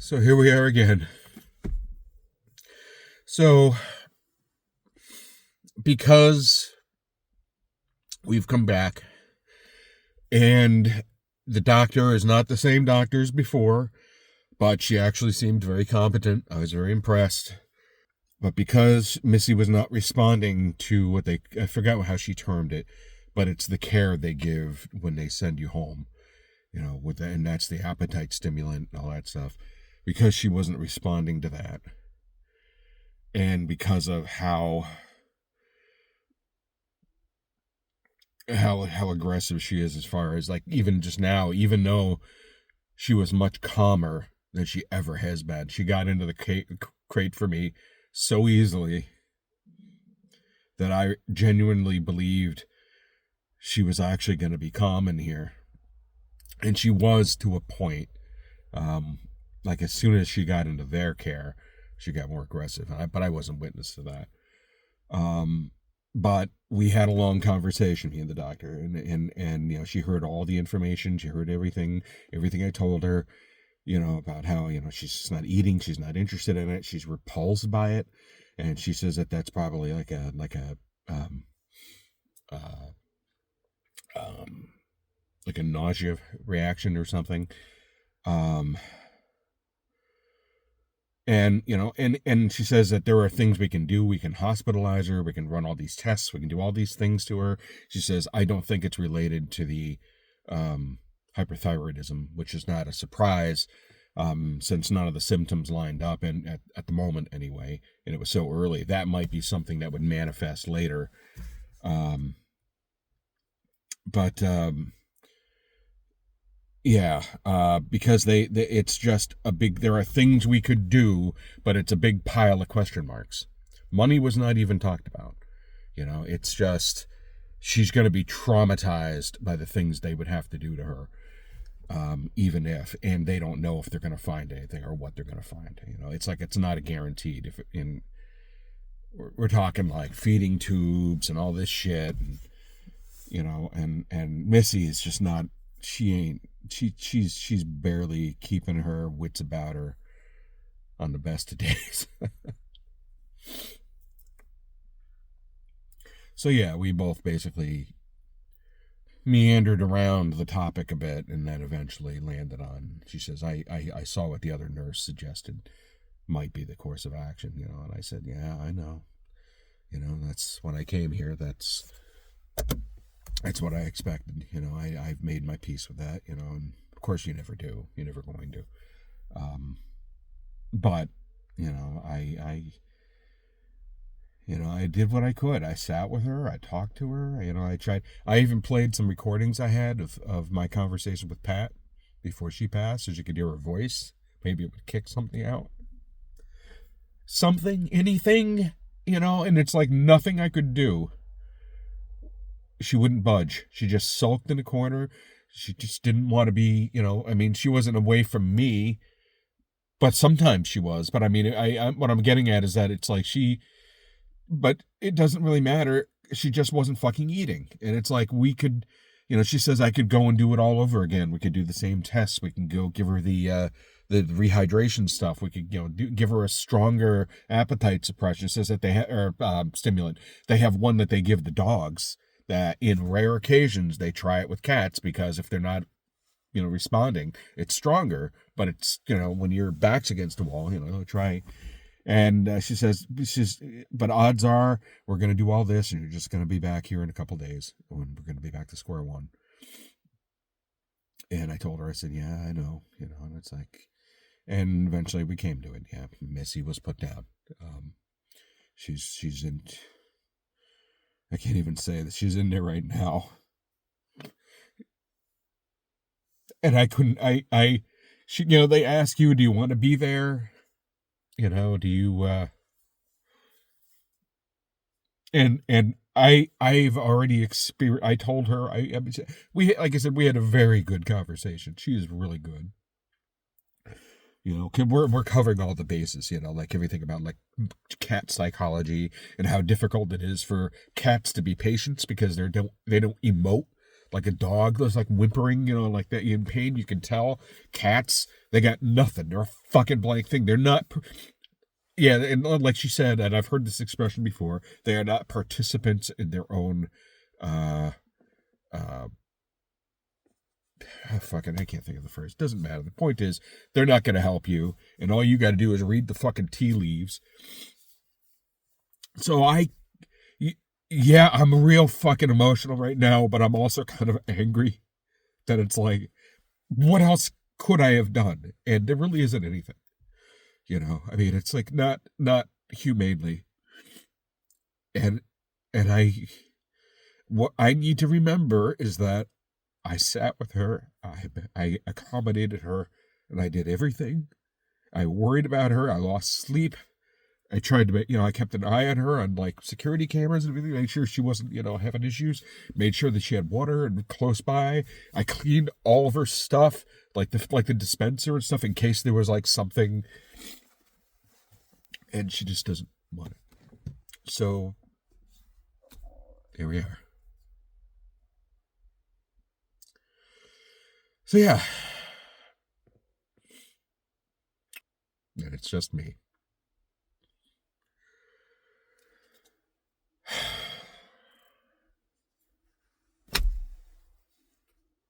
So here we are again. So, because we've come back and the doctor is not the same doctor as before, but she actually seemed very competent. I was very impressed. But because Missy was not responding to what I forgot how she termed it, but it's the care they give when they send you home, and that's the appetite stimulant and all that stuff. Because she wasn't responding to that, and because of how aggressive she is, as far as even just now, even though she was much calmer than she ever has been, she got into the crate for me so easily that I genuinely believed she was actually going to be calm in here, and she was to a point. As soon as she got into their care, she got more aggressive. But I wasn't witness to that. But we had a long conversation, me and the doctor, and she heard all the information. She heard everything I told her, about how, she's just not eating. She's not interested in it. She's repulsed by it. And she says that that's probably like a nausea reaction or something. And she says that there are things we can do. We can hospitalize her. We can run all these tests. We can do all these things to her. She says, I don't think it's related to the hyperthyroidism, which is not a surprise, since none of the symptoms lined up, and at the moment anyway, and it was so early. That might be something that would manifest later. Yeah, because it's just there are things we could do, but it's a big pile of question marks. Money was not even talked about. It's just, she's going to be traumatized by the things they would have to do to her, even if, and they don't know if they're going to find anything or what they're going to find. It's not a guaranteed. We're talking like feeding tubes and all this shit, and Missy is just not. She's barely keeping her wits about her on the best of days. So yeah, we both basically meandered around the topic a bit, and then eventually landed on, she says, I saw what the other nurse suggested might be the course of action, and I said, yeah, I know. That's when I came here, that's what I expected. I've made my peace with that, and of course you never do. You're never going to. But, I did what I could. I sat with her. I talked to her. I tried. I even played some recordings I had of my conversation with Pat before she passed, so you could hear her voice. Maybe it would kick something out. Something, anything, and it's like nothing I could do. She wouldn't budge. She just sulked in the corner. She just didn't want to be, she wasn't away from me, but sometimes she was. But I what I'm getting at is that it's like but it doesn't really matter. She just wasn't fucking eating. And it's like we could, she says I could go and do it all over again. We could do the same tests. We can go give her the rehydration stuff. We could, give her a stronger appetite suppression. It says that they have, stimulant. They have one that they give the dogs, that in rare occasions they try it with cats, because if they're not, responding, it's stronger. But it's, when your back's against the wall, try. And she says, but odds are we're going to do all this, and you're just going to be back here in a couple days, when we're going to be back to square one. And I told her, I said, yeah, I know, and it's like, and eventually we came to it. Yeah, Missy was put down. She's in. I can't even say that she's in there right now. And I couldn't, she, they ask you, do you want to be there? Do you, and I've already experienced, I told her, like I said, we had a very good conversation. She is really good. We're covering all the bases, like everything about like cat psychology and how difficult it is for cats to be patients, because they don't emote. like a dog that's like whimpering, like that in pain. You can tell. Cats, they got nothing. They're a fucking blank thing. They're not. Yeah, and like she said, and I've heard this expression before, they are not participants in their own. Uh, uh, Fucking, I can't think of the phrase. Doesn't matter. The point is, they're not going to help you, and all you got to do is read the fucking tea leaves. So yeah, I'm real fucking emotional right now, but I'm also kind of angry that it's like, what else could I have done? And there really isn't anything. I mean, it's like not humanely. And what I need to remember is that I sat with her, I accommodated her, and I did everything. I worried about her. I lost sleep. I tried to make, I kept an eye on her on like security cameras and everything, make sure she wasn't, having issues. Made sure that she had water and close by. I cleaned all of her stuff, like the dispenser and stuff, in case there was like something. And she just doesn't want it. So here we are. So yeah. And it's just me.